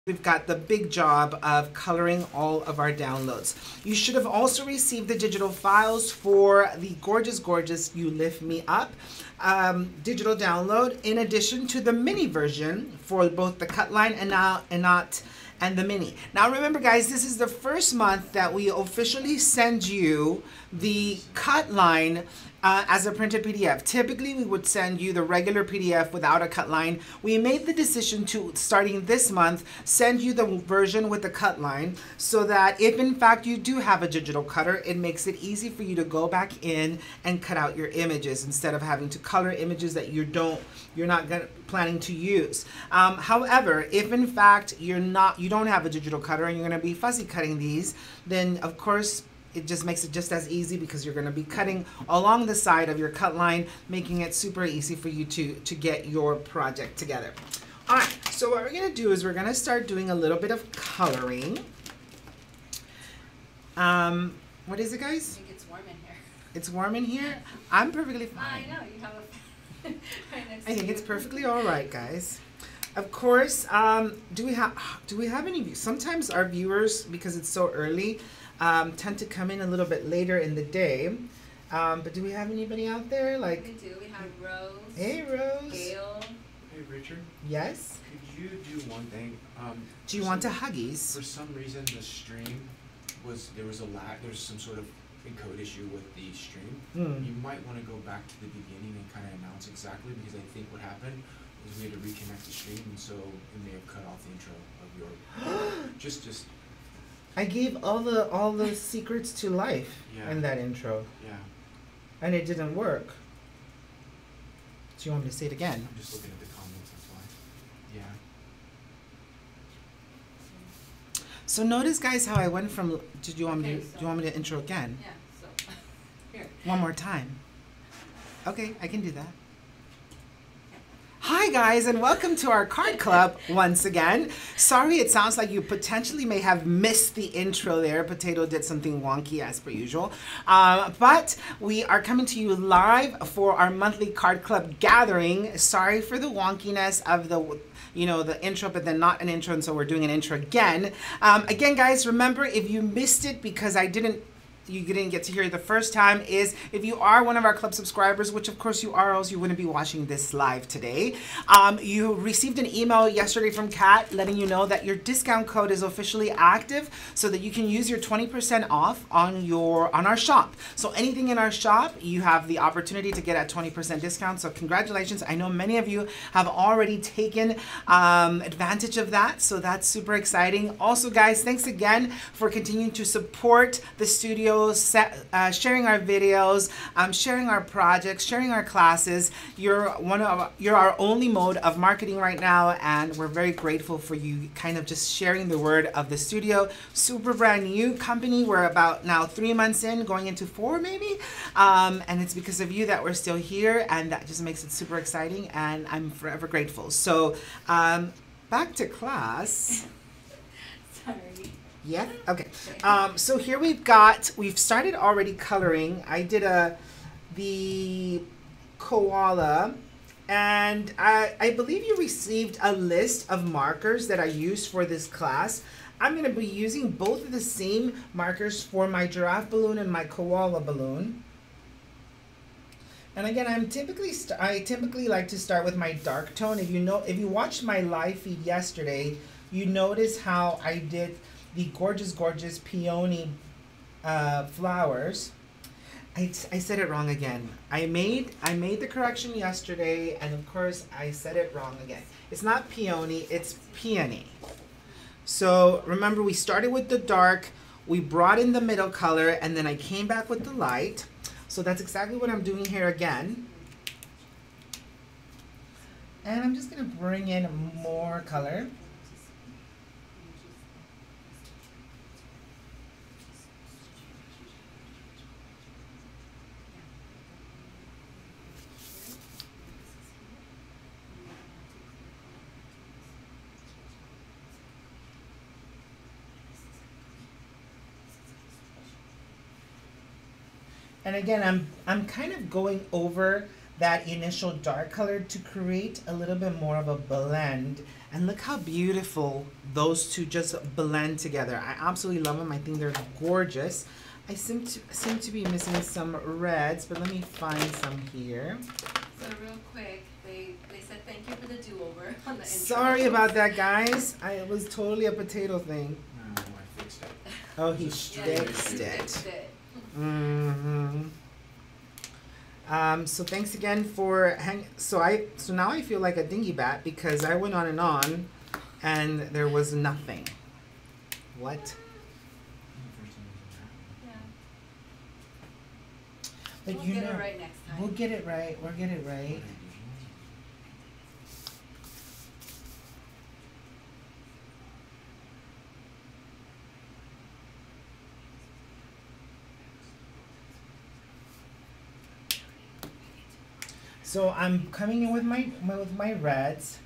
we've got the big job of coloring all of our downloads. You should have also received the digital files for the gorgeous You Lift Me Up digital download, in addition to the mini version for both the cut line and the mini. Now remember guys, this is the first month that we officially send you the cut line as a printed PDF. Typically we would send you the regular PDF without a cut line. We made the decision to, starting this month, send you the version with the cut line, so that if in fact you do have a digital cutter, it makes it easy for you to go back in and cut out your images instead of having to color images that you're not planning to use. However, if in fact you don't have a digital cutter and you're going to be fussy cutting these, then of course it just makes it just as easy, because you're going to be cutting along the side of your cut line, making it super easy for you to get your project together. All right, so what we're going to do is we're going to start doing a little bit of coloring. What is it, guys? I think it's warm in here. It's warm in here? I'm perfectly fine. I know, you have a right next I think to it's you. perfectly all right, guys. Of course, do we have any, sometimes our viewers, because it's so early, tend to come in a little bit later in the day. But do we have anybody out there? Like, We do. We have Rose. hey, Rose. Gail. Hey, Richard. Yes? Could you do one thing? Do you want to Huggies? For some reason, the stream there was a lag. There's some sort of encode issue with the stream. Mm. You might want to go back to the beginning and kind of announce exactly, because I think what happened was we had to reconnect the stream, and so it may have cut off the intro of your. just. I gave all the secrets to life Yeah. in that intro, Yeah. and it didn't work. Do you want me to say it again? I'm just looking at the comments. That's why. Yeah. So notice, guys, how I went from. Do you want me Okay, to intro again? Yeah, so here. One more time. Okay, I can do that. Hi guys, and welcome to our card club once again. Sorry, it sounds like you potentially may have missed the intro there. Potato did something wonky as per usual. But we are coming to you live for our monthly card club gathering. Sorry for the wonkiness of the intro, but then not an intro, and so we're doing an intro again. Again, guys, remember, if you missed it because you didn't get to hear it the first time, is if you are one of our club subscribers, which of course you are, else you wouldn't be watching this live today. You received an email yesterday from Kat letting you know that your discount code is officially active, so that you can use your 20% off on our shop. So anything in our shop, you have the opportunity to get a 20% discount. So congratulations. I know many of you have already taken advantage of that, so that's super exciting. Also, guys, thanks again for continuing to support the studio, sharing our videos, sharing our projects, sharing our classes. You're our only mode of marketing right now, and we're very grateful for you kind of just sharing the word of the studio. Super brand new company. We're about now 3 months in, going into 4 maybe, and it's because of you that we're still here, and that just makes it super exciting, and I'm forever grateful. So back to class. Sorry. Yeah, okay. So here we've started already coloring. I did the koala, and I believe you received a list of markers that I used for this class. I'm going to be using both of the same markers for my giraffe balloon and my koala balloon. And again, I typically like to start with my dark tone. If you watched my live feed yesterday, you notice how I did the gorgeous peony flowers. I said it wrong again. I made the correction yesterday, and of course I said it wrong again. It's not peony, it's peony. So remember, we started with the dark, we brought in the middle color, and then I came back with the light. So that's exactly what I'm doing here again. And I'm just gonna bring in more color. And again, I'm kind of going over that initial dark color to create a little bit more of a blend. And look how beautiful those two just blend together. I absolutely love them. I think they're gorgeous. I seem to be missing some reds, but let me find some here. So real quick, they said thank you for the do-over on the intro. Sorry about that, guys. It was totally a potato thing. No, I fixed it. Oh, he Yeah, fixed you it. fixed it. Mm-hmm. So thanks again for so now I feel like a dinghy-bat because I went on and there was nothing. What? Yeah. But We'll you get know, it right next time. we'll get it right. We'll get it right. So I'm coming in with my reds.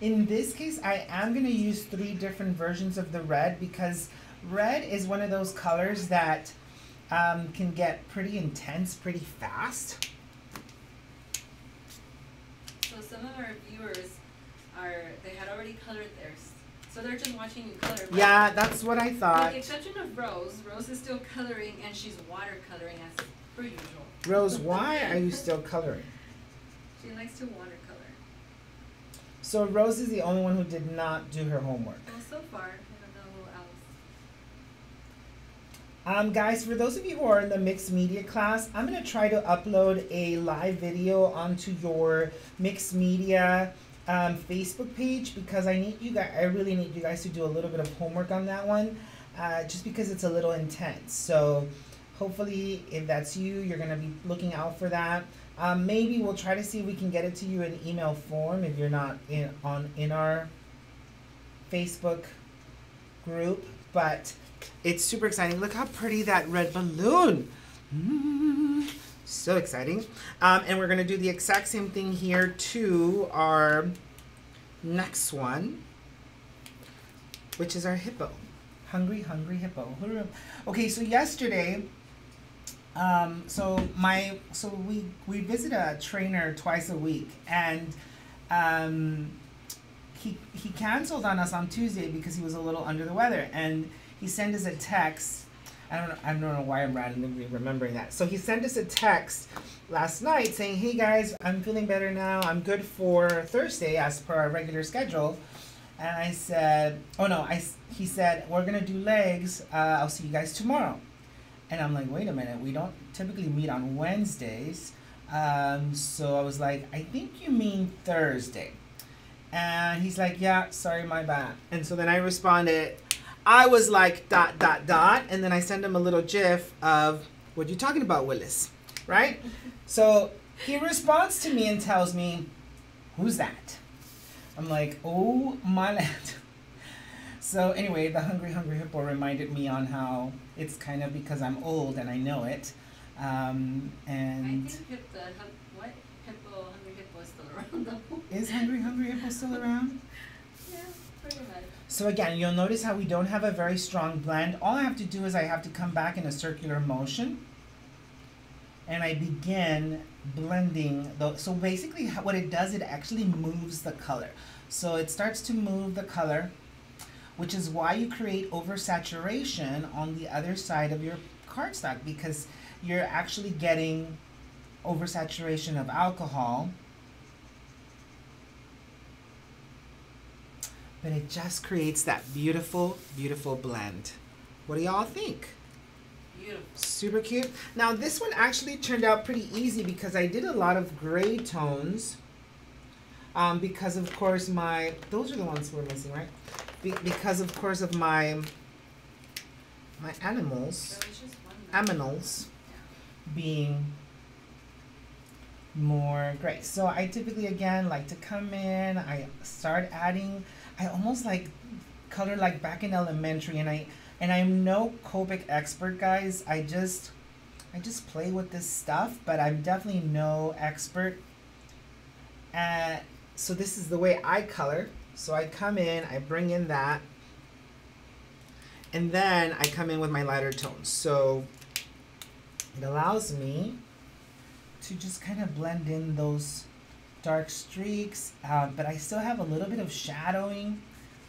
In this case, I am going to use 3 different versions of the red because red is one of those colors that can get pretty intense pretty fast. So some of our viewers they had already colored theirs. So they're just watching you color. but Yeah, that's what I With thought. the exception of Rose. Rose is still coloring and she's watercoloring as per usual. Rose, why are you still coloring? She likes to watercolor. So Rose is the only one who did not do her homework. Well, so far, I don't know who else. Guys, for those of you who are in the mixed media class, I'm going to try to upload a live video onto your mixed media Facebook page because I really need you guys to do a little bit of homework on that one, just because it's a little intense. So hopefully, if that's you, you're going to be looking out for that. Maybe we'll try to see if we can get it to you in email form if you're not in our Facebook group, but it's super exciting. Look how pretty that red balloon. So exciting. And we're going to do the exact same thing here to our next one, which is our hippo. Hungry, hungry hippo. Okay, so yesterday, we visit a trainer twice a week, and he canceled on us on Tuesday because he was a little under the weather, and he sent us a text. I don't know why I'm randomly remembering that. So he sent us a text last night saying, "Hey guys, I'm feeling better now. I'm good for Thursday as per our regular schedule." And I said, he said, "We're gonna do legs. I'll see you guys tomorrow." And I'm like, wait a minute, we don't typically meet on Wednesdays. So I was like, I think you mean Thursday. And he's like, yeah, sorry, my bad. And so then I responded, I was like, ... And then I sent him a little GIF of, what you talking about, Willis? Right? So he responds to me and tells me, who's that? I'm like, oh my land. So anyway, the Hungry Hungry Hippo reminded me on how it's kind of because I'm old and I know it. And I think Hungry Hippo is still around though. Is Hungry Hungry Hippo still around? Yeah, pretty much. So again, you'll notice how we don't have a very strong blend. All I have to do is I have to come back in a circular motion. And I begin blending. So basically what it does, it actually moves the color. So it starts to move the color, which is why you create oversaturation on the other side of your cardstock, because you're actually getting oversaturation of alcohol. But it just creates that beautiful, beautiful blend. What do y'all think? Beautiful. Super cute. Now this one actually turned out pretty easy because I did a lot of gray tones. Because of course those are the ones we're missing, right? Because of course of my animals being more gray. So I typically again like to come in, I start adding, I almost like color like back in elementary, and I'm no Copic expert, guys. I just play with this stuff, but I'm definitely no expert. So this is the way I color. So I come in, I bring in that, and then I come in with my lighter tones. So It allows me to just kind of blend in those dark streaks, but I still have a little bit of shadowing,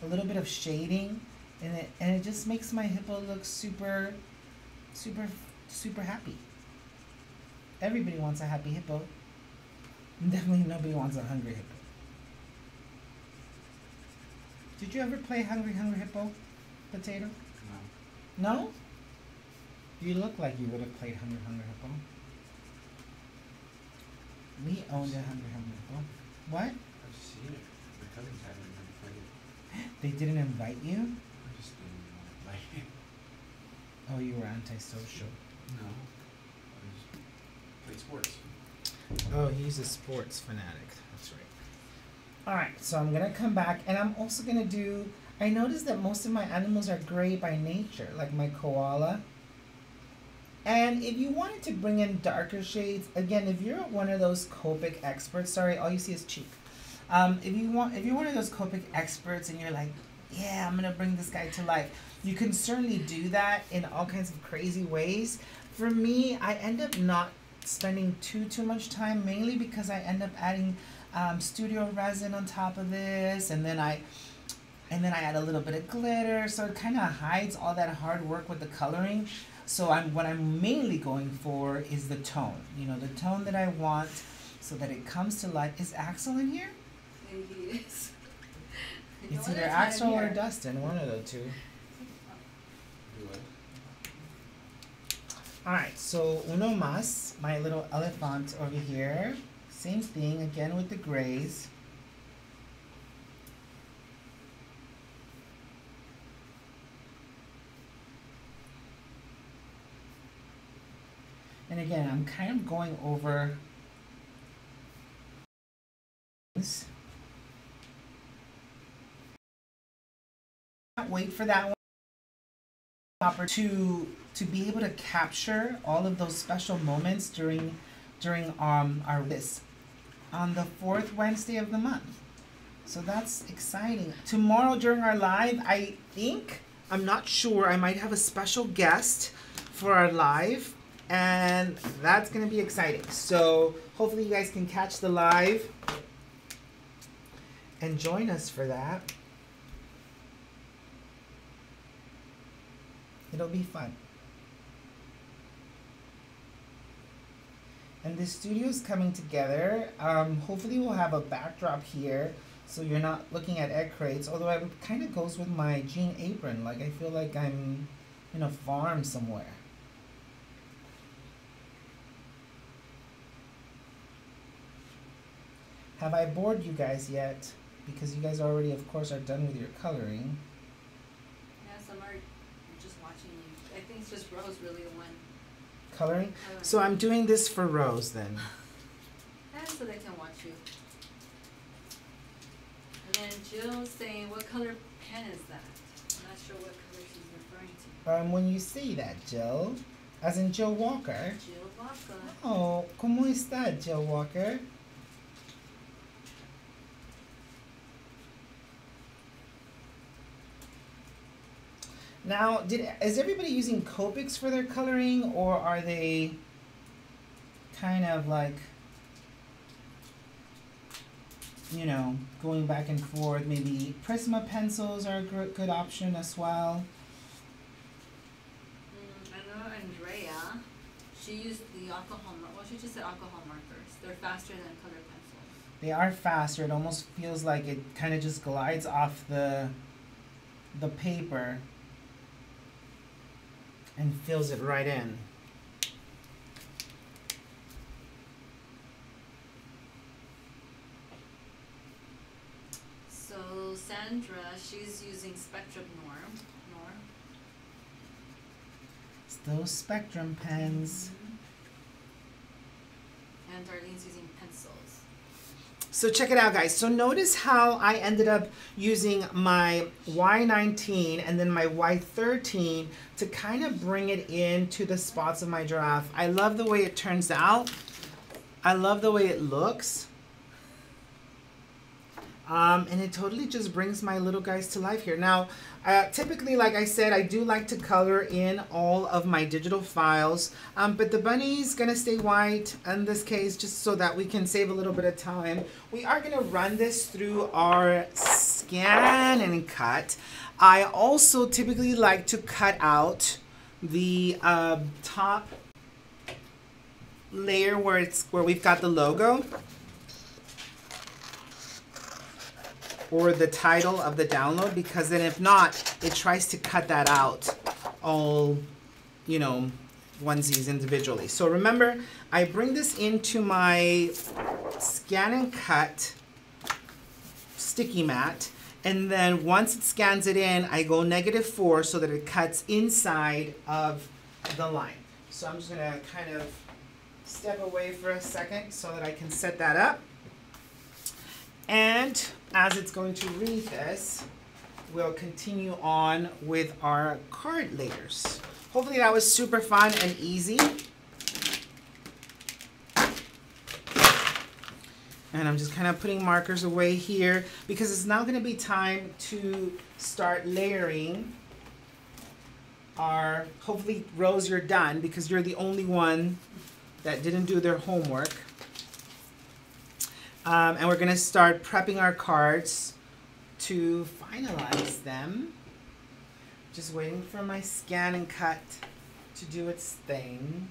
a little bit of shading, and it just makes my hippo look super, super, super happy. Everybody wants a happy hippo. Definitely nobody wants a hungry hippo. Did you ever play Hungry Hungry Hippo, Potato? No. No? You look like you would have played Hungry Hungry Hippo. We owned a Hungry Hungry Hippo. What? I've seen it. My cousins had it and never played it. They didn't invite you? I just didn't want to play it. Oh, you were antisocial. No. I just played sports. Oh, he's a sports fanatic. That's right. Alright, so I'm gonna come back and I'm also gonna do, I noticed that most of my animals are gray by nature, like my koala. And if you wanted to bring in darker shades, again, if you're one of those Copic experts, sorry, all you see is cheek. If you're one of those Copic experts and you're like, yeah, I'm gonna bring this guy to life, you can certainly do that in all kinds of crazy ways. For me, I end up not spending too much time, mainly because I end up adding studio resin on top of this, and then I add a little bit of glitter, so it kind of hides all that hard work with the coloring. So what I'm mainly going for is the tone. You know, the tone that I want, so that it comes to life. Is Axel in here? Maybe he is. It's No either other time Axel or here. Dustin, one of the two. Do what? Alright, so uno más, my little elephant over here. Same thing, again with the grays. And again, I'm kind of going over this. Can't wait for that one to be able to capture all of those special moments during our list on the 4th Wednesday of the month. So that's exciting. Tomorrow during our live, I think, I'm not sure, I might have a special guest for our live, and that's gonna be exciting. So hopefully you guys can catch the live and join us for that. It'll be fun. And the studio's coming together. Hopefully we'll have a backdrop here so you're not looking at egg crates, although it kind of goes with my jean apron. Like I feel like I'm in a farm somewhere. Have I bored you guys yet? Because you guys already, of course, are done with your coloring. Yeah, some are just watching you. I think it's just Rose really the one. Coloring? Coloring. So I'm doing this for Rose then. And so they can watch you. And then Jill's saying, what color pen is that? I'm not sure what color she's referring to. When you say that, Jill, as in Jill Walker. Jill Walker. Oh, ¿cómo está, Jill Walker? Now, is everybody using Copics for their coloring, or are they kind of like, you know, going back and forth? Maybe Prisma pencils are a good option as well. I know Andrea, she used the alcohol, well, she just said alcohol markers. They're faster than color pencils. They are faster. It almost feels like it kind of just glides off the paper and fills it right in. So Sandra, she's using Spectrum Norm. It's those Spectrum pens. And Darlene's using pencils. So check it out, guys. So notice how I ended up using my Y19 and then my Y13 to kind of bring it into the spots of my giraffe. I love the way it turns out. I love the way it looks. And it totally just brings my little guys to life here. Now, typically, like I said, I do like to color in all of my digital files, but the bunny's gonna stay white in this case, just so that we can save a little bit of time. We are gonna run this through our scan and cut. I also typically like to cut out the top layer where we've got the logo or the title of the download, because then if not, it tries to cut that out all, you know, onesies individually. So remember, I bring this into my scan and cut sticky mat, and then once it scans it in, I go -4 so that it cuts inside of the line. So I'm just gonna kind of step away for a second so that I can set that up. And as it's going to read this, we'll continue on with our card layers. Hopefully that was super fun and easy. And I'm just kind of putting markers away here because it's now going to be time to start layering our, hopefully Rose, you're done because you're the only one that didn't do their homework. And we're going to start prepping our cards to finalize them. Just waiting for my scan and cut to do its thing.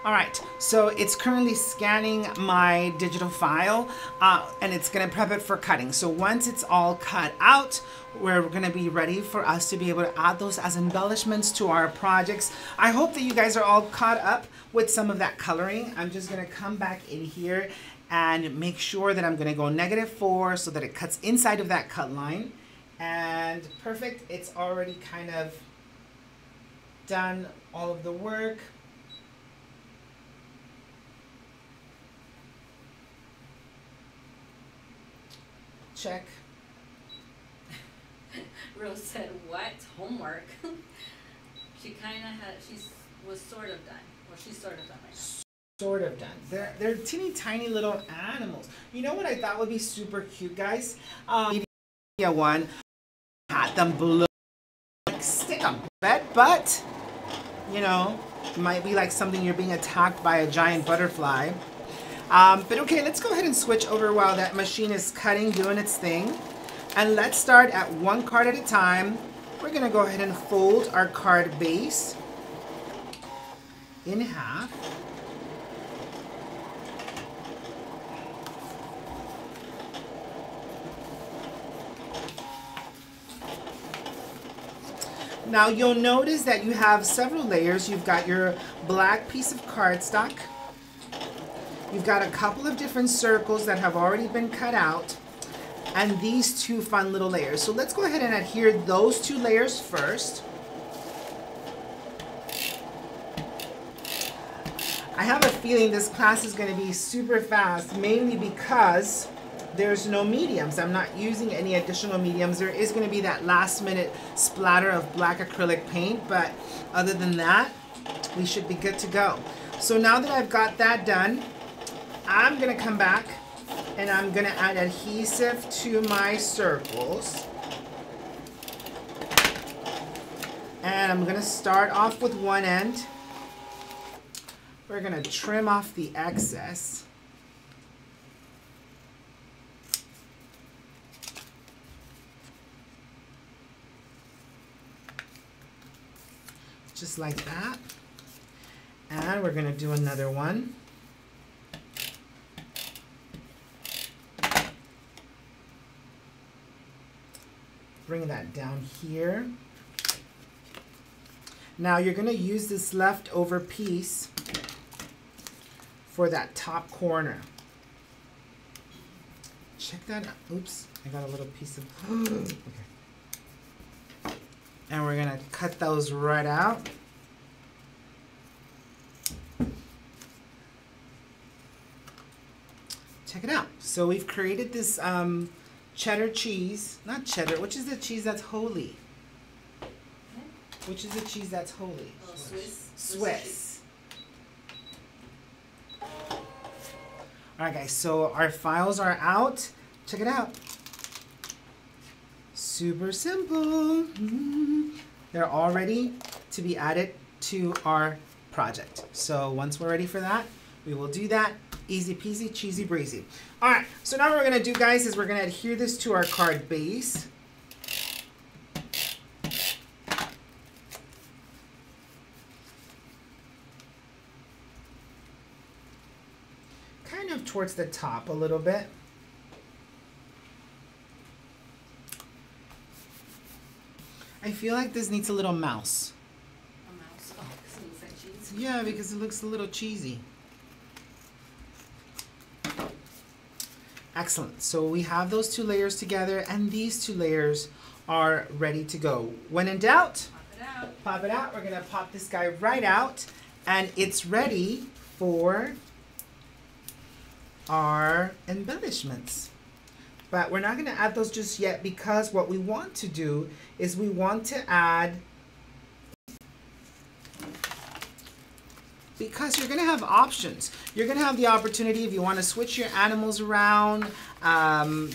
All right, so it's currently scanning my digital file and it's gonna prep it for cutting. So once it's all cut out, we're gonna be ready for us to be able to add those as embellishments to our projects. I hope that you guys are all caught up with some of that coloring. I'm just gonna come back in here and make sure that I'm gonna go -4 so that it cuts inside of that cut line. And perfect, it's already kind of done all of the work. Check. Rose said, what? Homework? She kind of had, was sort of done. Well, she's sort of done right now. Sort of done. They're teeny tiny little animals. You know what I thought would be super cute, guys? Media one had them blue, like stick on bed, but you know, it might be like something you're being attacked by a giant butterfly. But okay, let's go ahead and switch over while that machine is cutting, doing its thing. And let's start at one card at a time. We're gonna go ahead and fold our card base in half. Now you'll notice that you have several layers. You've got your black piece of cardstock. You've got a couple of different circles that have already been cut out, and these two fun little layers. So let's go ahead and adhere those two layers first. I have a feeling this class is going to be super fast, mainly because there's no mediums. I'm not using any additional mediums. There is going to be that last minute splatter of black acrylic paint, but other than that, we should be good to go. So now that I've got that done, I'm gonna come back and I'm gonna add adhesive to my circles. And I'm gonna start off with one end. We're gonna trim off the excess. Just like that. And we're gonna do another one. Bring that down here. Now you're going to use this leftover piece for that top corner. Check that out. Oops, I got a little piece of, okay. And we're going to cut those right out. Check it out. So we've created this cheddar cheese, not cheddar, which is the cheese that's holy? Which is the cheese that's holy? Oh, Swiss. Swiss. All right, guys, so our files are out. Check it out. Super simple. They're all ready to be added to our project. So once we're ready for that, we will do that. Easy peasy, cheesy breezy. All right, so now what we're gonna do, guys, is we're gonna adhere this to our card base. Kind of towards the top a little bit. I feel like this needs a little mouse. A mouse. Oh, because it looks like cheese. Yeah, because it looks a little cheesy. Excellent. So we have those two layers together, and these two layers are ready to go. When in doubt, Pop it out. pop it out. We're gonna pop this guy right out, and it's ready for our embellishments. But we're not gonna add those just yet, because what we want to do is we want to add, because you're gonna have options. You're gonna have the opportunity, if you wanna switch your animals around,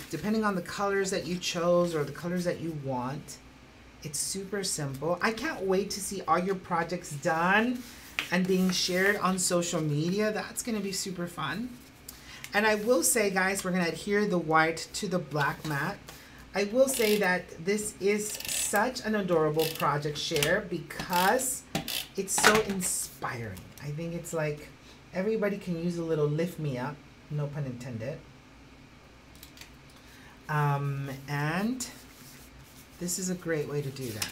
depending on the colors that you chose or the colors that you want. It's super simple. I can't wait to see all your projects done and being shared on social media. That's gonna be super fun. And I will say, guys, we're gonna adhere the white to the black mat. I will say that this is such an adorable project share because it's so inspiring. I think it's like everybody can use a little lift me up, no pun intended. And this is a great way to do that.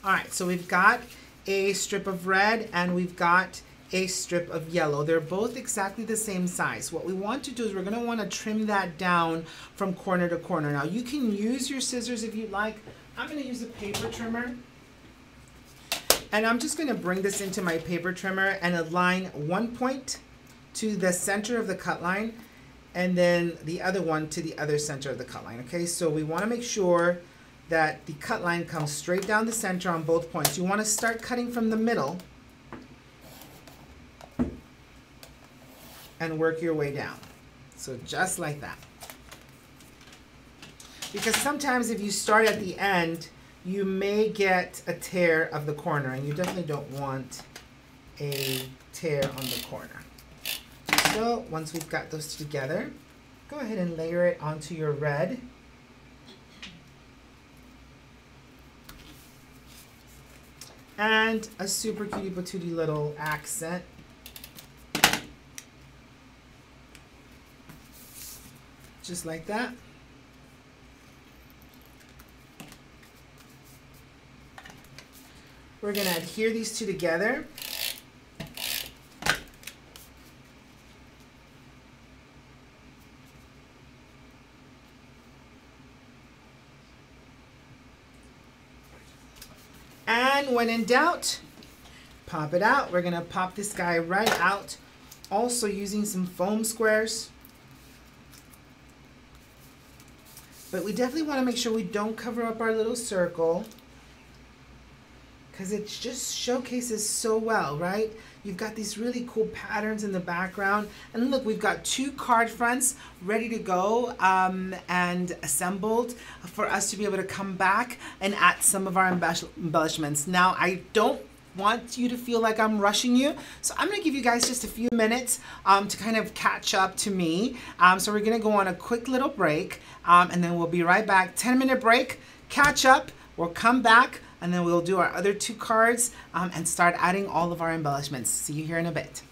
All right, so we've got a strip of red and we've got a strip of yellow. They're both exactly the same size. What we want to do is we're gonna wanna trim that down from corner to corner. Now you can use your scissors if you'd like. I'm gonna use a paper trimmer. And I'm just gonna bring this into my paper trimmer and align one point to the center of the cut line and then the other one to the other center of the cut line, okay? So we wanna make sure that the cut line comes straight down the center on both points. You wanna start cutting from the middle and work your way down. So just like that. Because sometimes if you start at the end, you may get a tear of the corner, and you definitely don't want a tear on the corner. So once we've got those together, go ahead and layer it onto your red. And a super cutie patootie little accent. Just like that. We're going to adhere these two together. And when in doubt, pop it out. We're going to pop this guy right out. Also using some foam squares. But we definitely want to make sure we don't cover up our little circle because it just showcases so well, right? You've got these really cool patterns in the background. And look, we've got two card fronts ready to go and assembled for us to be able to come back and add some of our embellishments. Now, I don't want you to feel like I'm rushing you. So I'm gonna give you guys just a few minutes to kind of catch up to me. So we're gonna go on a quick little break and then we'll be right back. 10-minute break, catch up, we'll come back and then we'll do our other two cards and start adding all of our embellishments. See you here in a bit.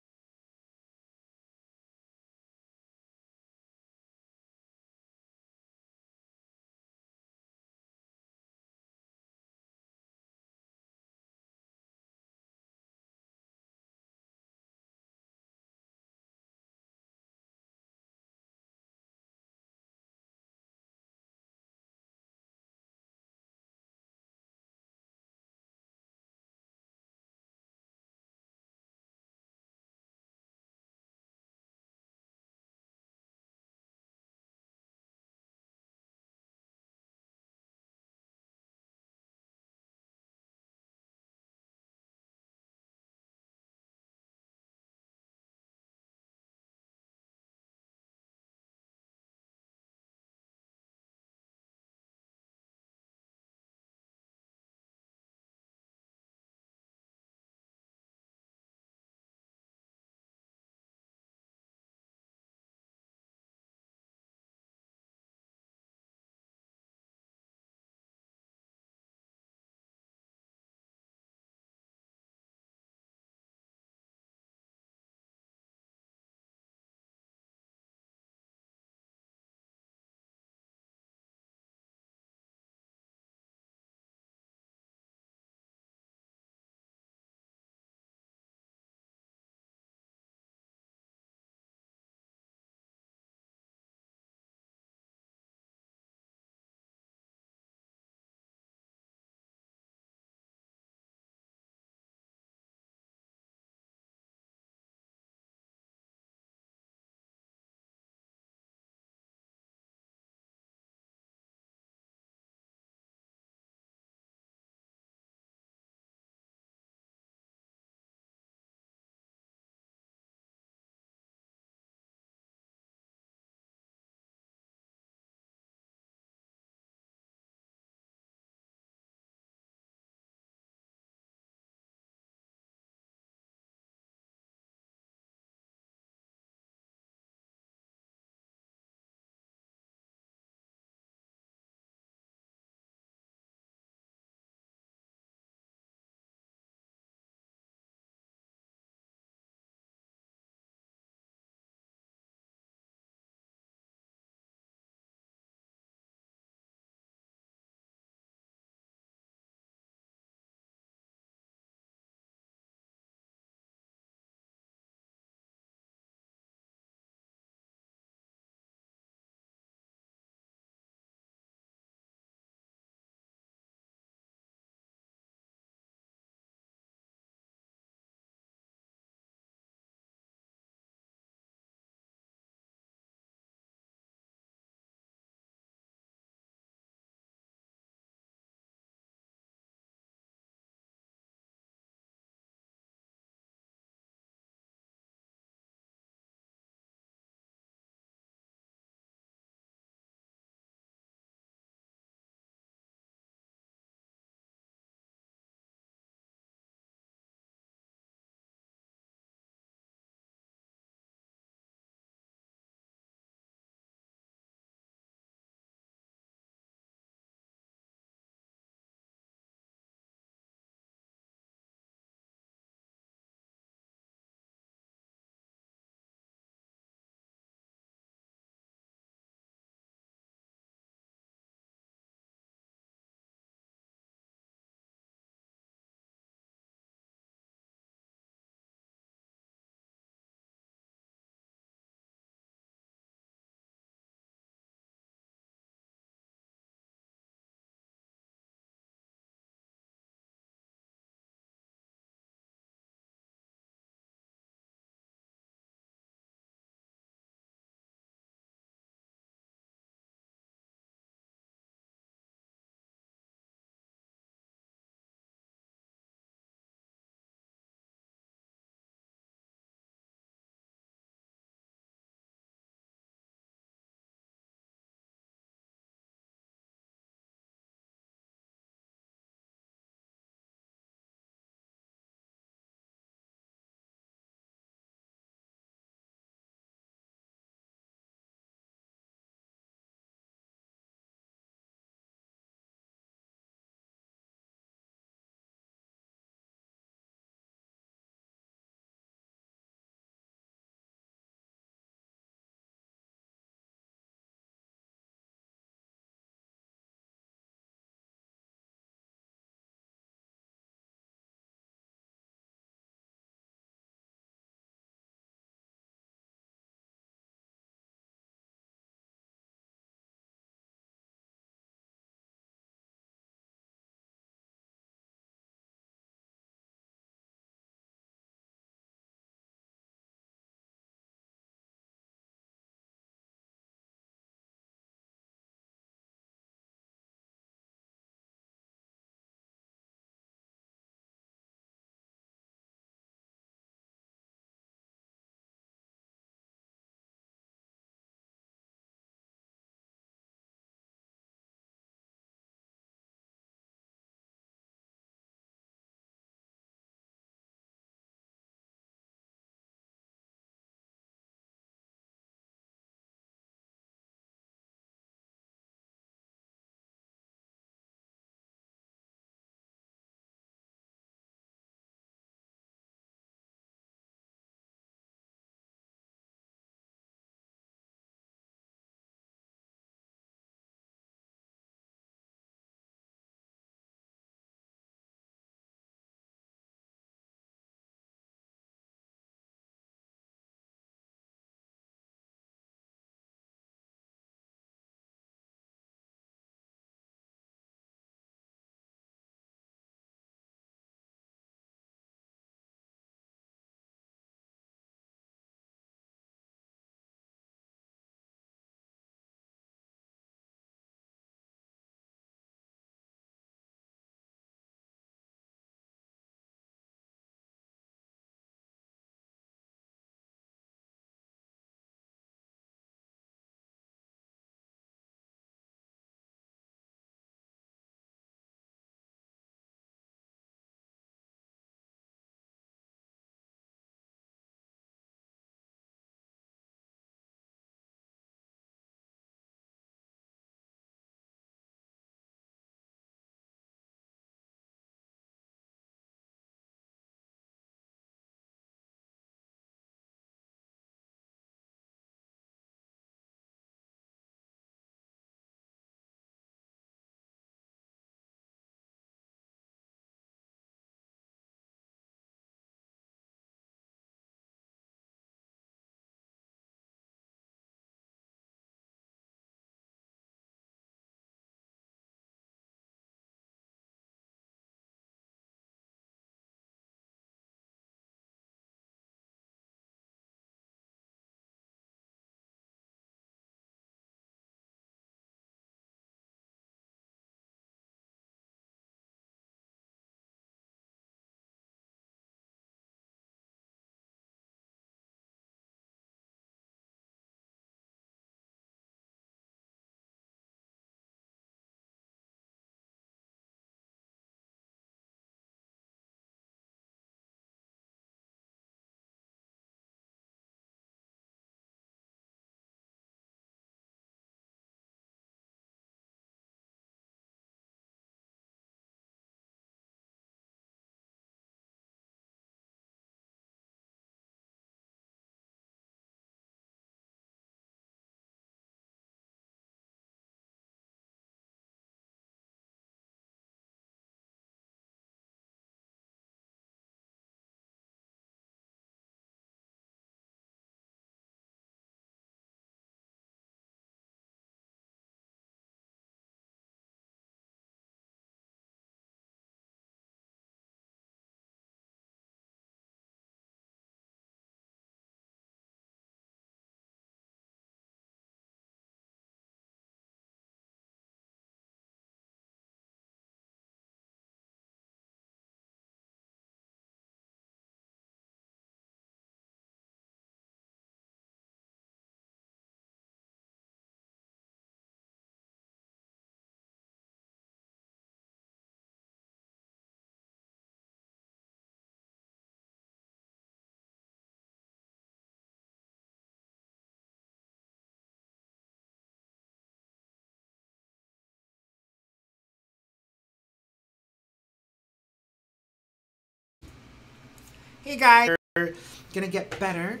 Hey guys, we're gonna get better.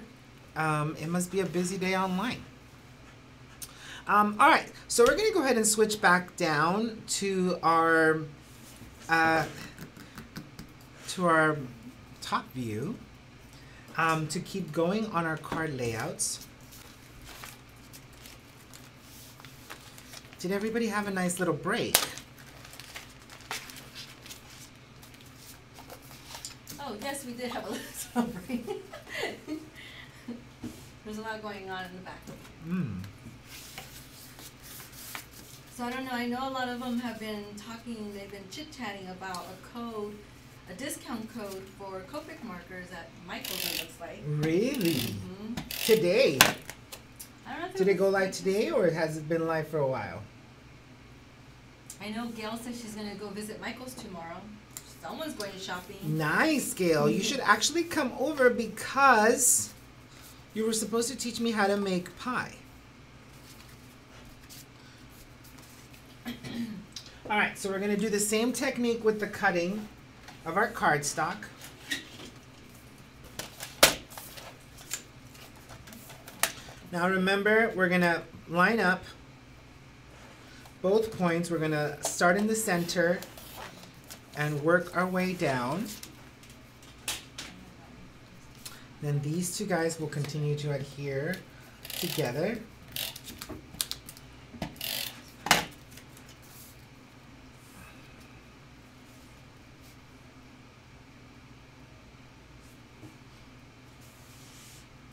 It must be a busy day online. All right, so we're gonna go ahead and switch back down to our top view to keep going on our card layouts. Did everybody have a nice little break? Oh, yes, we did have a little break. There's a lot going on in the back. So I don't know, I know a lot of them have been talking, they've been chit-chatting about a discount code for Copic markers at Michael's, it looks like. Really? Mm-hmm. Today? I don't know if Did it go live today or has it been live for a while? I know Gail said she's going to go visit Michael's tomorrow. Someone's going shopping. Nice, Gail. You should actually come over because you were supposed to teach me how to make pie. All right, so we're going to do the same technique with the cutting of our cardstock. Now remember, we're going to line up both points. We're going to start in the center and work our way down. Then these two guys will continue to adhere together.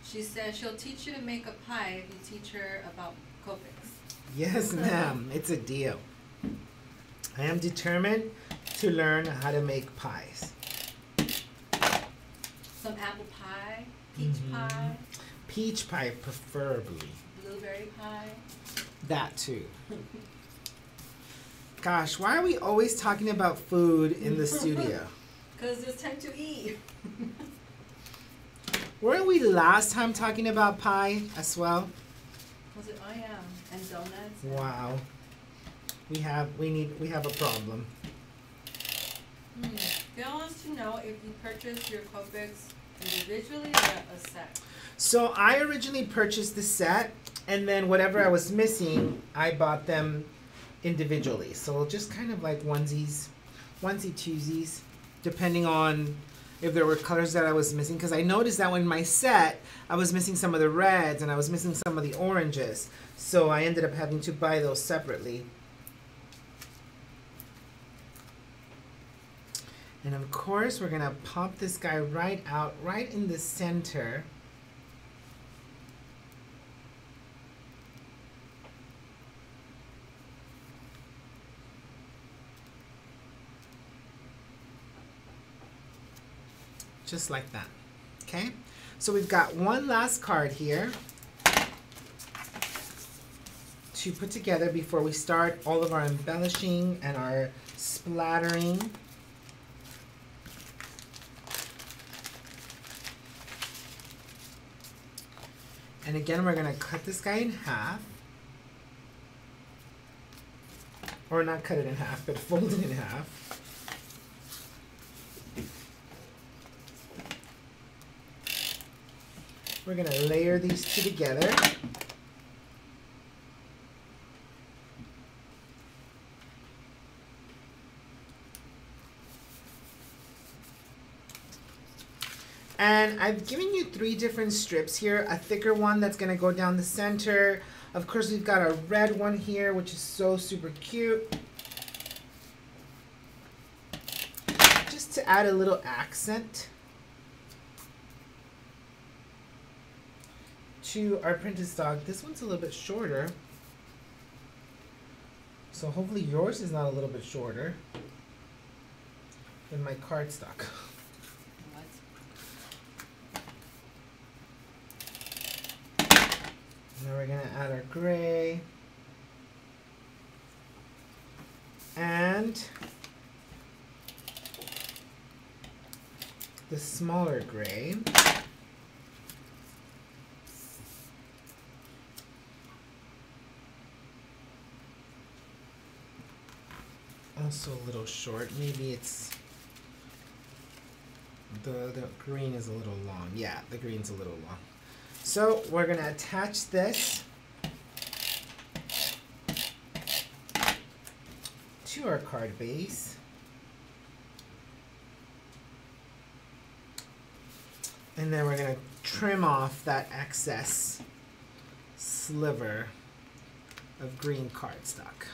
She says she'll teach you to make a pie if you teach her about Copics. Yes, ma'am. It's a deal. I am determined to learn how to make pies. Some apple pie, peach pie, Peach pie, preferably. blueberry pie. That too. Gosh, why are we always talking about food in the studio? Because it's time to eat. Weren't we last time talking about pie as well? Was it? Oh yeah, and donuts. Wow. We have a problem. Bill wants to know if you purchase your Copics individually or a set. So I originally purchased the set, and then whatever I was missing, I bought them individually. So just kind of like onesie-twosies, depending on if there were colors that I was missing. Because I noticed that when my set, I was missing some of the reds and I was missing some of the oranges. So I ended up having to buy those separately. And of course, we're gonna pop this guy right out, right in the center. Just like that, okay? So we've got one last card here to put together before we start all of our embellishing and our splattering. And again, we're gonna cut this guy in half. Or not cut it in half, but fold it in half. We're going to layer these two together. And I've given you 3 different strips here. A thicker one that's going to go down the center. Of course, we've got a red one here, which is so super cute. Just to add a little accent to our printed stock. This one's a little bit shorter, so hopefully yours is not a little bit shorter than my cardstock. Now we're gonna add our gray and the smaller gray. Also a little short. Maybe it's The green is a little long. Yeah, the green's a little long. So we're going to attach this to our card base. And then we're going to trim off that excess sliver of green cardstock.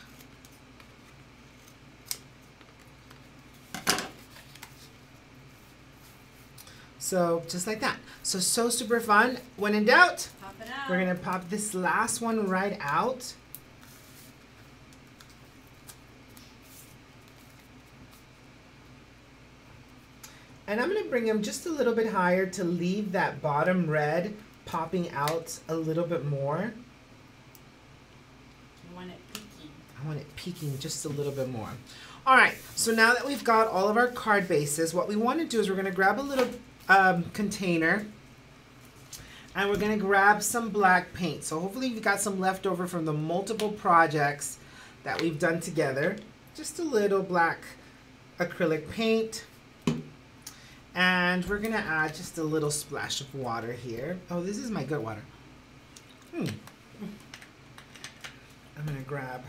So just like that. So super fun. When in doubt, Pop it out. we're going to pop this last one right out. And I'm going to bring them just a little bit higher to leave that bottom red popping out a little bit more. You want it peaky. I want it peeking just a little bit more. All right, so now that we've got all of our card bases, what we want to do is we're going to grab a little container and we're going to grab some black paint. So hopefully you've got some leftover from the multiple projects that we've done together. Just a little black acrylic paint. And we're going to add just a little splash of water here. Oh, this is my good water. I'm going to grab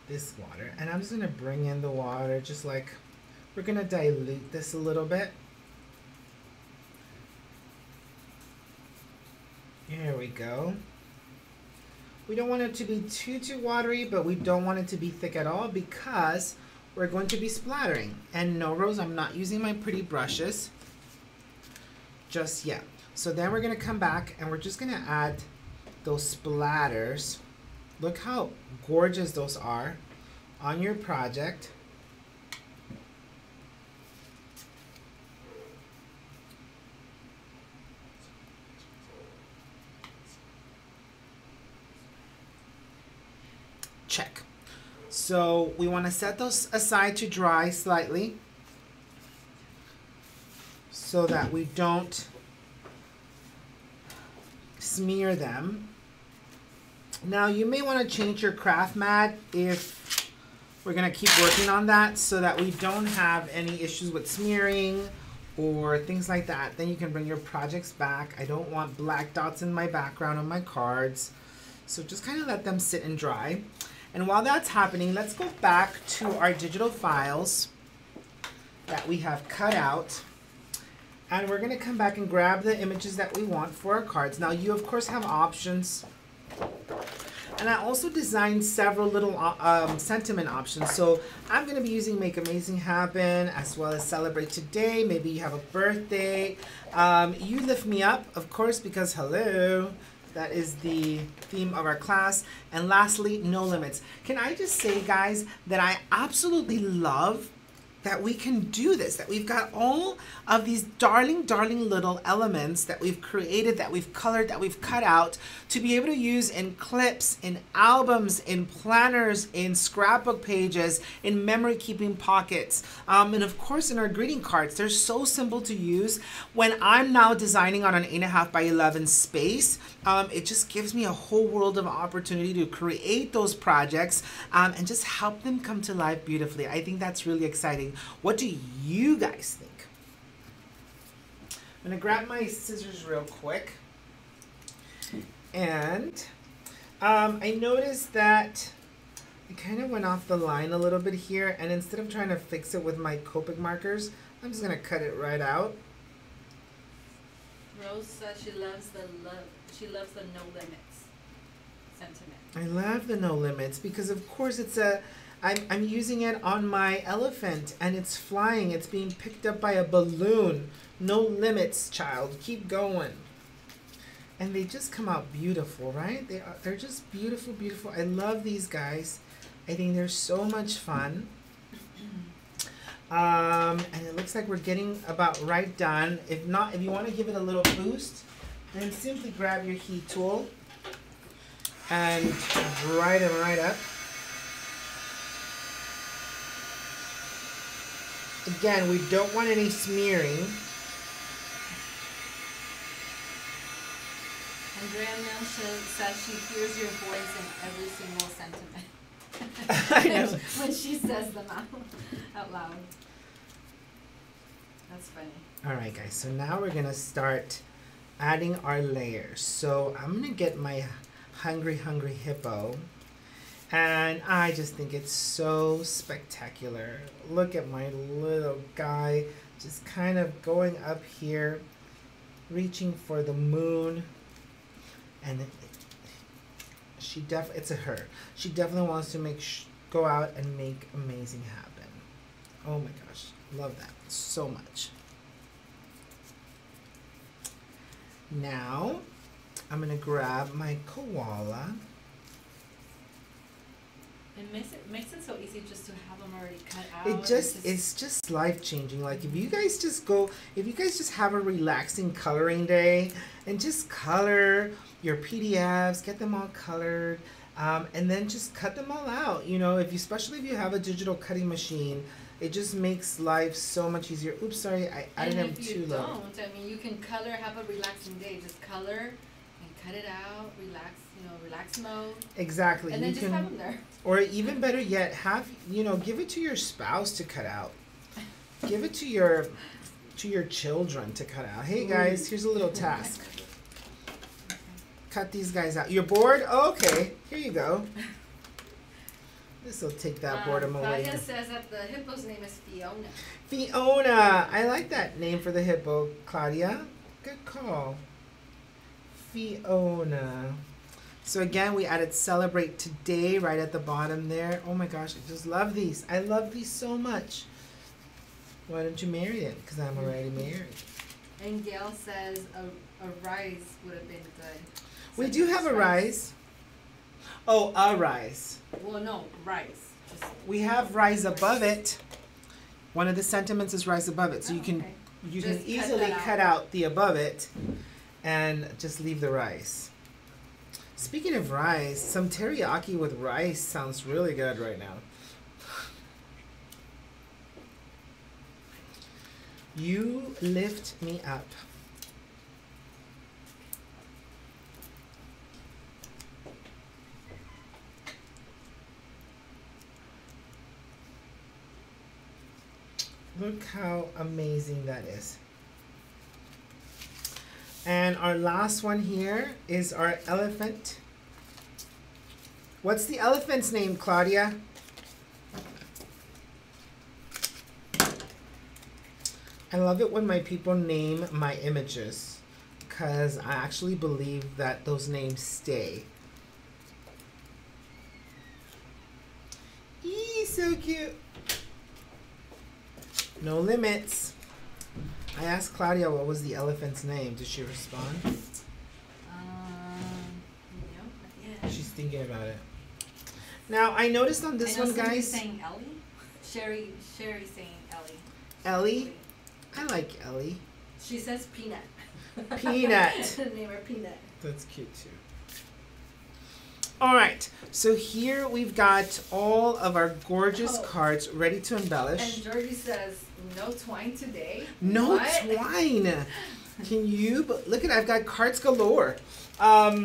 this water and I'm just going to bring in the water just like we're going to dilute this a little bit. There we go. We don't want it to be too watery, but we don't want it to be thick at all because we're going to be splattering. And no, Rose, I'm not using my pretty brushes just yet. So then we're going to come back and we're just going to add those splatters. Look how gorgeous those are on your project. Check. So we want to set those aside to dry slightly so that we don't smear them. Now you may want to change your craft mat if we're going to keep working on that so that we don't have any issues with smearing or things like that. Then you can bring your projects back. I don't want black dots in my background on my cards. So just kind of let them sit and dry. And while that's happening, let's go back to our digital files that we have cut out. And we're going to come back and grab the images that we want for our cards. Now you of course have options. And I also designed several little sentiment options. So I'm going to be using Make Amazing Happen as well as Celebrate Today. Maybe you have a birthday. You Lift Me Up, of course, because hello. That is the theme of our class. And lastly, No Limits. Can I just say, guys, that I absolutely love that we can do this, that we've got all of these darling little elements that we've created, that we've colored, that we've cut out to be able to use in clips, in albums, in planners, in scrapbook pages, in memory keeping pockets, and of course in our greeting cards. They're so simple to use. When I'm now designing on an 8.5 by 11 space, it just gives me a whole world of opportunity to create those projects and just help them come to life beautifully. I think that's really exciting. What do you guys think? I'm gonna grab my scissors real quick. And I noticed that I kind of went off the line a little bit here, and instead of trying to fix it with my Copic markers, I'm just gonna cut it right out. Rose says she loves the no limits sentiment. I love the No Limits because of course it's I'm using it on my elephant and it's flying. It's being picked up by a balloon. No limits, child. Keep going. And they just come out beautiful, right? They're just beautiful, beautiful. I love these guys. I think they're so much fun. And it looks like we're getting about right done. If not, if you want to give it a little boost, then simply grab your heat tool and dry them right up. Again, we don't want any smearing. Andrea Mills says she hears your voice in every single sentiment. I know. When she says them out loud. That's funny. All right, guys, so now we're gonna start adding our layers. So I'm gonna get my Hungry Hippo, and I just think it's so spectacular. Look at my little guy just kind of going up here, reaching for the moon, and it's a her. She definitely wants to go out and make amazing happen. Oh my gosh, love that so much. Now, I'm gonna grab my koala. It makes it so easy just to have them already cut out. It's just life changing. Like if you guys just have a relaxing coloring day and just color your PDFs, get them all colored, and then just cut them all out. You know, especially if you have a digital cutting machine, it just makes life so much easier. Oops, sorry, I added them too low. And if you don't, I mean, you can color, have a relaxing day. Just color and cut it out, relax, relax mode. Exactly. And then just have them there. Or even better yet, give it to your spouse to cut out. Give it to your children to cut out. Hey guys, here's a little task. Cut these guys out. You're bored? Oh, okay, here you go. This will take that boredom away. Claudia says that the hippo's name is Fiona. Fiona. I like that name for the hippo, Claudia. Good call. Fiona. So again, we added celebrate today right at the bottom there. Oh my gosh, I just love these. I love these so much. Why don't you marry it? Because I'm already married. And Gail says a rise would have been good. We do have a rise. Oh, a rise. Well, no, rise. We have rise above it. One of the sentiments is rise above it. So you can easily cut out the above it and just leave the rice. Speaking of rice, some teriyaki with rice sounds really good right now. You lift me up. Look how amazing that is. And our last one here is our elephant. What's the elephant's name, Claudia? I love it when my people name my images because I actually believe that those names stay. Eee, so cute. No limits. I asked Claudia what was the elephant's name. Did she respond? No, yeah. She's thinking about it. Now, I noticed on this one, guys. Saying Ellie? Sherry saying Ellie. Ellie? I like Ellie. She says Peanut. Peanut. Name her Peanut. That's cute too. All right, so here we've got all of our gorgeous cards ready to embellish. And Georgie says, no twine today. No twine. Can you look at? I've got cards galore. Yeah,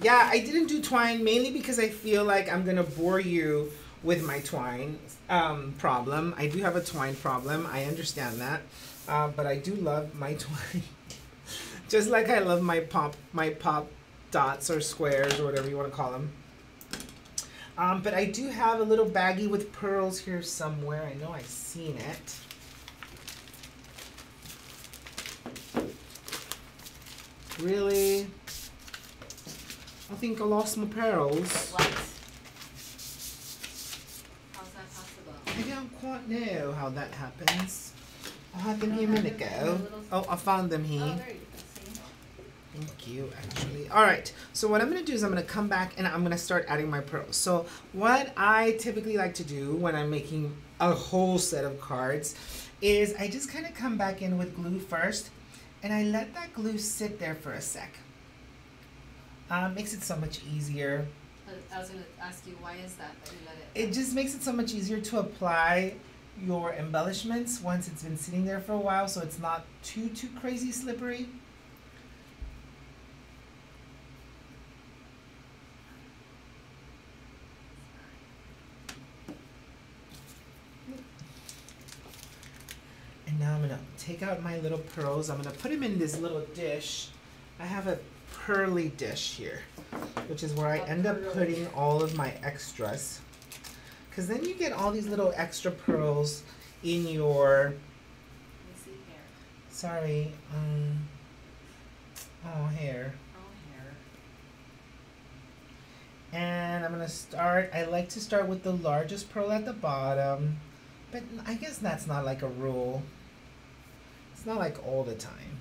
I didn't do twine mainly because I feel like I'm gonna bore you with my twine problem. I do have a twine problem. I understand that, but I do love my twine, just like I love my pop dots or squares or whatever you want to call them. But I do have a little baggie with pearls here somewhere. I know I've seen it. Really? I think I lost my pearls. What? How's that possible? I don't quite know how that happens. I had them here a minute ago. Oh, I found them here. Oh, there you go. See? Thank you, actually. All right, so what I'm going to do is I'm going to come back and I'm going to start adding my pearls. So what I typically like to do when I'm making a whole set of cards is I just kind of come back in with glue first and I let that glue sit there for a sec. Makes it so much easier. I was going to ask you, why is that you let it? It just makes it so much easier to apply your embellishments once it's been sitting there for a while so it's not too crazy slippery. And now I'm gonna take out my little pearls. I'm gonna put them in this little dish. I have a pearly dish here, which is where I end up putting all of my extras. Because then you get all these little extra pearls in your, Let me see here. sorry, hair. Oh, here. And I'm gonna start, I like to start with the largest pearl at the bottom, but I guess that's not like a rule. It's not like all the time.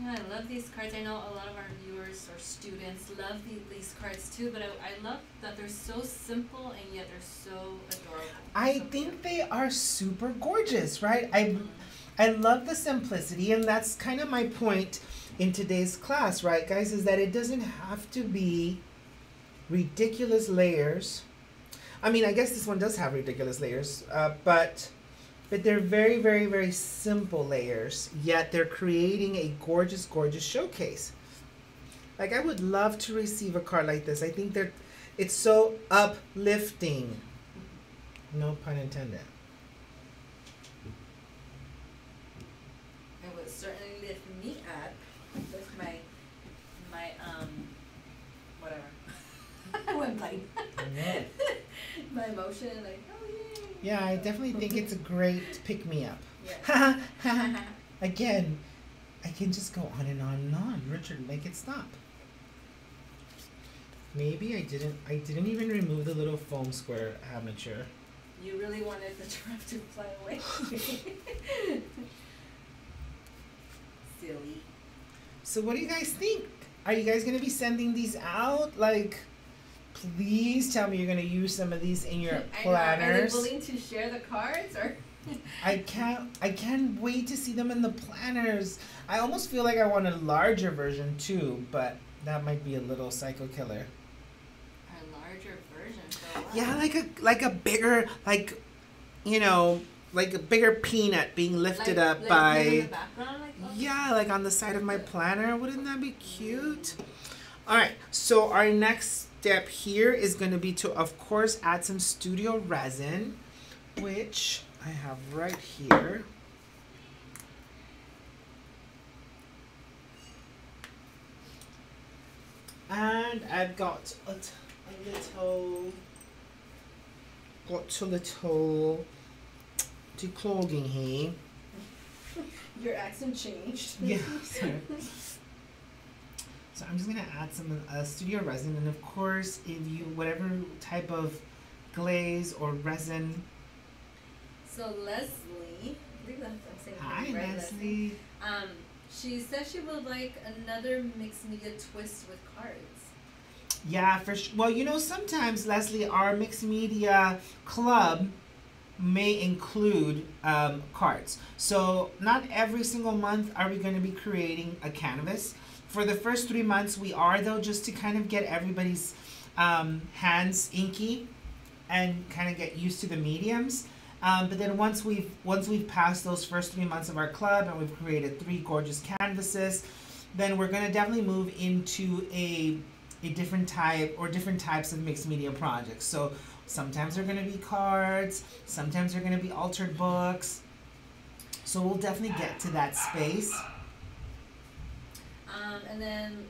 Yeah, I love these cards. I know a lot of our viewers or students love these cards too, but I love that they're so simple and yet they're so adorable. I So think cute. they are super gorgeous, right? I love the simplicity, and that's kind of my point in today's class, right, guys, is that it doesn't have to be ridiculous layers. I mean, I guess this one does have ridiculous layers, but they're very, very, very simple layers, yet they're creating a gorgeous, gorgeous showcase. Like, I would love to receive a card like this. I think it's so uplifting. No pun intended. It would certainly lift me up with my whatever. I went blank. Yeah. My emotion, like, oh yay. Yeah, I definitely think it's a great pick-me-up. Yes. Again, I can just go on and on and on. Richard, make it stop. Maybe I didn't even remove the little foam square, amateur. You really wanted the giraffe to fly away. Silly. So what do you guys think? Are you guys gonna be sending these out? Like, please tell me you're gonna use some of these in your I know. planners. Are they willing to share the cards or? I can't wait to see them in the planners. I almost feel like I want a larger version too, but that might be a little psycho killer. A larger version. So what? Yeah, like a bigger, like, you know, like a bigger peanut being lifted up In the by, background, like, oh. yeah, like on the side of my planner. Wouldn't that be cute? All right, so our next step here is going to be to, of course, add some studio resin, which I have right here. And I've got a little declogging here. Your accent changed. Yeah, sorry. So I'm just gonna add some studio resin, and of course, if you whatever type of glaze or resin. So Leslie, I believe that's I'm saying it Hi, right, Leslie. She says she would like another mixed media twist with cards. Yeah, well, you know, sometimes, Leslie, our mixed media club may include cards. So not every single month are we going to be creating a canvas. For the first 3 months, we are, though, just to kind of get everybody's hands inky and kind of get used to the mediums. But then once we've passed those first 3 months of our club and we've created 3 gorgeous canvases, then we're going to definitely move into a different type or different types of mixed media projects. So sometimes they're going to be cards, sometimes they're going to be altered books. So we'll definitely get to that space. And then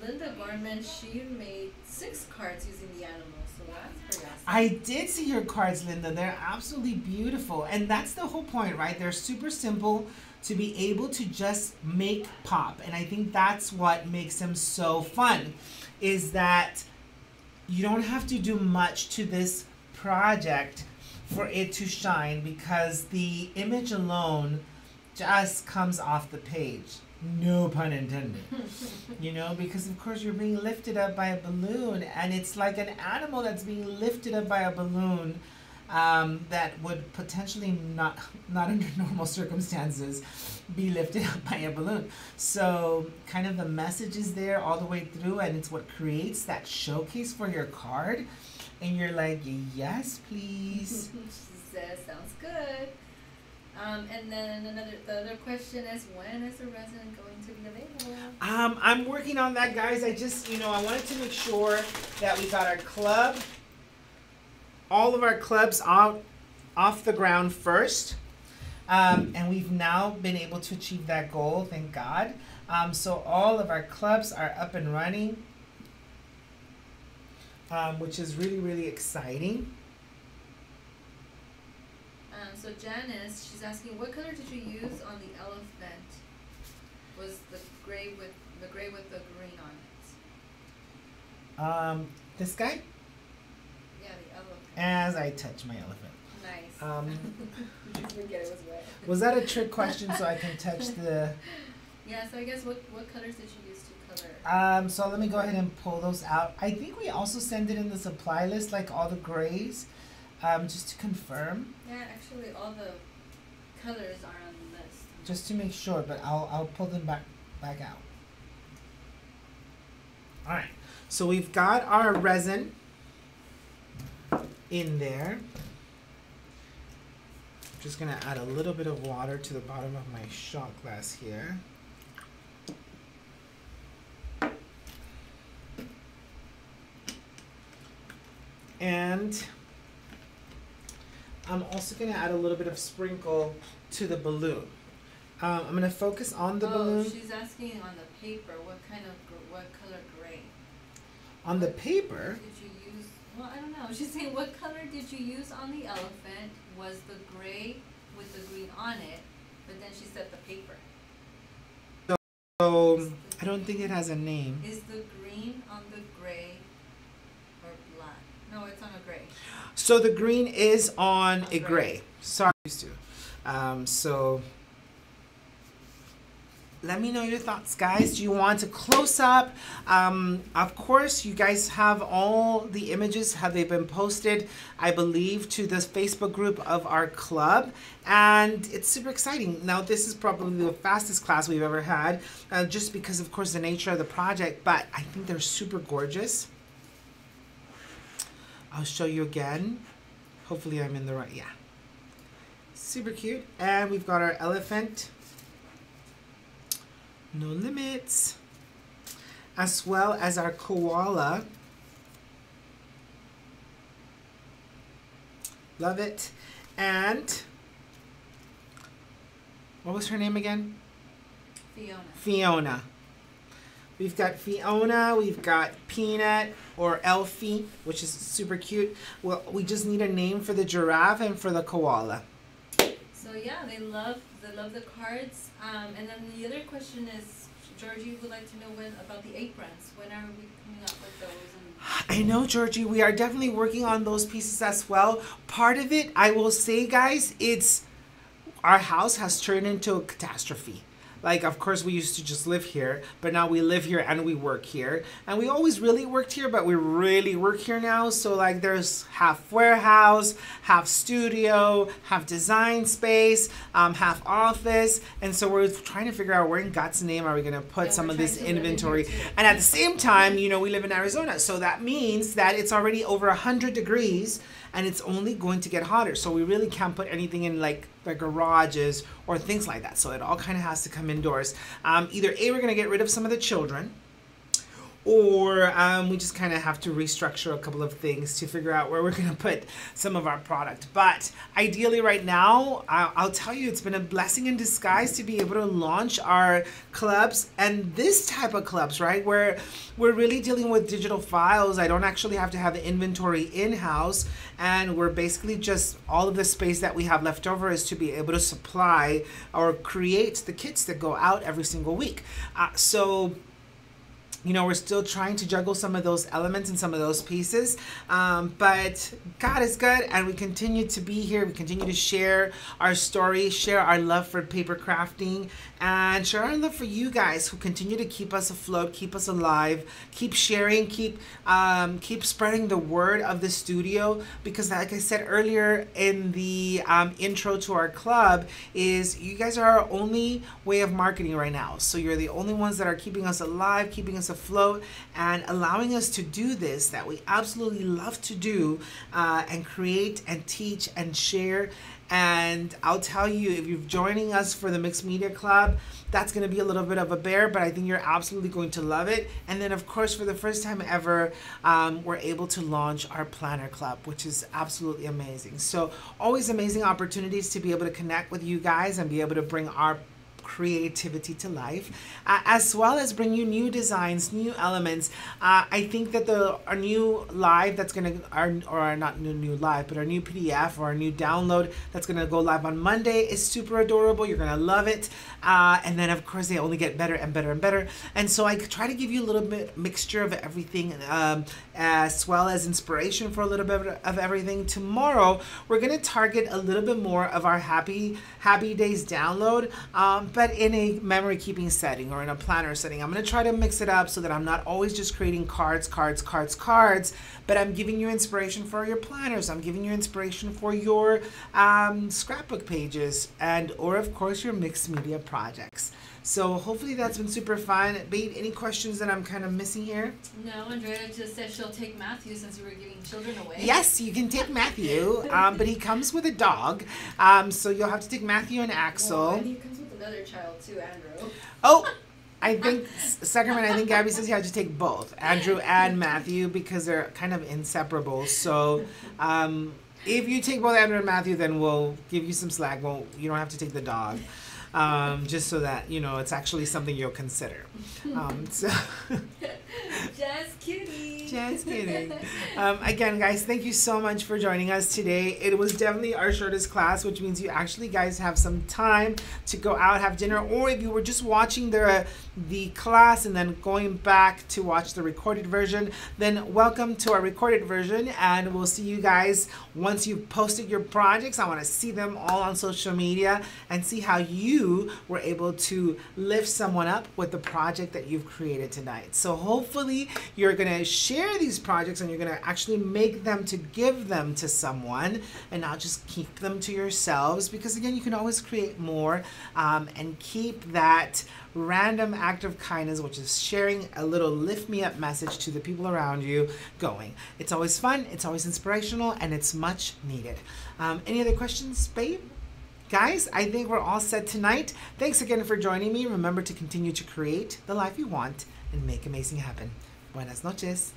Linda Gorman, she made 6 cards using the animals, so that's pretty awesome. I did see your cards, Linda. They're absolutely beautiful. And that's the whole point, right? They're super simple to be able to just make pop. And I think that's what makes them so fun, is that you don't have to do much to this project for it to shine, because the image alone just comes off the page. No pun intended. You know, because of course you're being lifted up by a balloon, and it's like an animal that's being lifted up by a balloon that would potentially not under normal circumstances be lifted up by a balloon. So kind of the message is there all the way through, and it's what creates that showcase for your card. And you're like, yes, please. She says, sounds good. And then the other question is, when is the resin going to be available? I'm working on that, guys. I just, I wanted to make sure that we got our club, all of our clubs off the ground first. And we've now been able to achieve that goal, thank God. So all of our clubs are up and running, which is really, really exciting. So Janice, she's asking, what color did you use on the elephant? Was the gray with the green on it? This guy? Yeah, the elephant. As I touch my elephant. Nice. Forget it was wet. Was that a trick question so I can touch the... Yeah, so I guess what colors did you use to color? So let me go ahead and pull those out. I think we also send it in the supply list, like all the grays, just to confirm. Yeah, actually all the colors are on the list. Just to make sure, but I'll pull them back out. All right, so we've got our resin in there. I'm just gonna add a little bit of water to the bottom of my shot glass here. And I'm also going to add a little bit of sprinkle to the balloon. I'm going to focus on the balloon. She's asking on the paper, what color gray? On the paper? Did you use, well, I don't know. She's saying, what color did you use on the elephant? Was the gray with the green on it? But then she said the paper. So, I don't think it has a name. Is the green on the gray or black? No, it's on a gray. So the green is on a gray. Sorry, so let me know your thoughts, guys. Do you want a close-up? Of course, you guys have all the images. Have they been posted, I believe, to the Facebook group of our club? And it's super exciting. Now, this is probably the fastest class we've ever had, just because, of course, the nature of the project. But I think they're super gorgeous. I'll show you again. Hopefully I'm in the right, yeah. Super cute. And we've got our elephant. No limits. As well as our koala. Love it. And what was her name again? Fiona. Fiona. We've got Fiona, we've got Peanut, or Elfie, which is super cute. Well, we just need a name for the giraffe and for the koala. So yeah, they love the cards. And then the other question is, Georgie would like to know about the aprons. When are we coming up with those? I know, Georgie, we are definitely working on those pieces as well. Part of it, I will say, guys, it's our house has turned into a catastrophe. Like, of course, we used to just live here, but now we live here and we work here. And we always really worked here, but we really work here now. So, like, there's half warehouse, half studio, half design space, half office. And so we're trying to figure out where in God's name are we going to put some of this inventory. And at the same time, you know, we live in Arizona. So that means that it's already over 100 degrees and it's only going to get hotter. So we really can't put anything in like the garages or things like that. So it all kind of has to come indoors. Either A, we're going to get rid of some of the children, or we just kind of have to restructure a couple of things to figure out where we're going to put some of our product. But ideally right now, I'll tell you, it's been a blessing in disguise to be able to launch our clubs, and this type of clubs, right, where we're really dealing with digital files. I don't actually have to have the inventory in-house, and we're basically just, all of the space that we have left over is to be able to supply or create the kits that go out every single week. So you know, we're still trying to juggle some of those elements and some of those pieces. But God is good, and we continue to be here. We continue to share our story, share our love for paper crafting, and share our love for you guys who continue to keep us afloat, keep us alive, keep sharing, keep spreading the word of the studio. Because like I said earlier in the intro to our club, is you guys are our only way of marketing right now. So you're the only ones that are keeping us alive, keeping us afloat, and allowing us to do this that we absolutely love to do, and create and teach and share And I'll tell you, if you're joining us for the Mixed Media Club, that's going to be a little bit of a bear, but I think you're absolutely going to love it. And then, of course, for the first time ever, we're able to launch our Planner Club, which is absolutely amazing. So always amazing opportunities to be able to connect with you guys and be able to bring our creativity to life, as well as bring you new designs, new elements. I think that our new live that's going to, or not new live, but our new PDF or our new download that's going to go live on Monday is super adorable. You're going to love it. And then, of course, they only get better and better and better. And so I try to give you a little bit mixture of everything, as well as inspiration for a little bit of everything. Tomorrow, we're going to target a little bit more of our Happy Days download, but in a memory keeping setting or in a planner setting. I'm going to try to mix it up so that I'm not always just creating cards, but I'm giving you inspiration for your planners. I'm giving you inspiration for your scrapbook pages or of course your mixed media projects. So hopefully that's been super fun. Babe, any questions that I'm kind of missing here? No, Andrea just said she'll take Matthew since we were giving children away. Yes, you can take Matthew, but he comes with a dog. So you'll have to take Matthew and Axel. Well, and he comes with another child too, Andrew. Oh, I think, Secretman, I think Gabby says you have to take both, Andrew and Matthew, because they're kind of inseparable. So if you take both Andrew and Matthew, then we'll give you some slack. Well, you don't have to take the dog. Just so that, it's actually something you'll consider. So Just kidding. Just kidding. Again, guys, thank you so much for joining us today. It was definitely our shortest class, which means you actually guys have some time to go out, have dinner, or if you were just watching the class and then going back to watch the recorded version, then welcome to our recorded version, and we'll see you guys once you've posted your projects. I want to see them all on social media and see how you were able to lift someone up with the project that you've created tonight. So hopefully you're going to share these projects and you're going to actually make them to give them to someone and not just keep them to yourselves, because again, you can always create more and keep that random act of kindness, which is sharing a little lift me up message to the people around you, going. It's always fun, it's always inspirational, and it's much needed. Any other questions, babe? Guys, I think we're all set tonight. Thanks again for joining me. Remember to continue to create the life you want and make amazing happen. Buenas noches.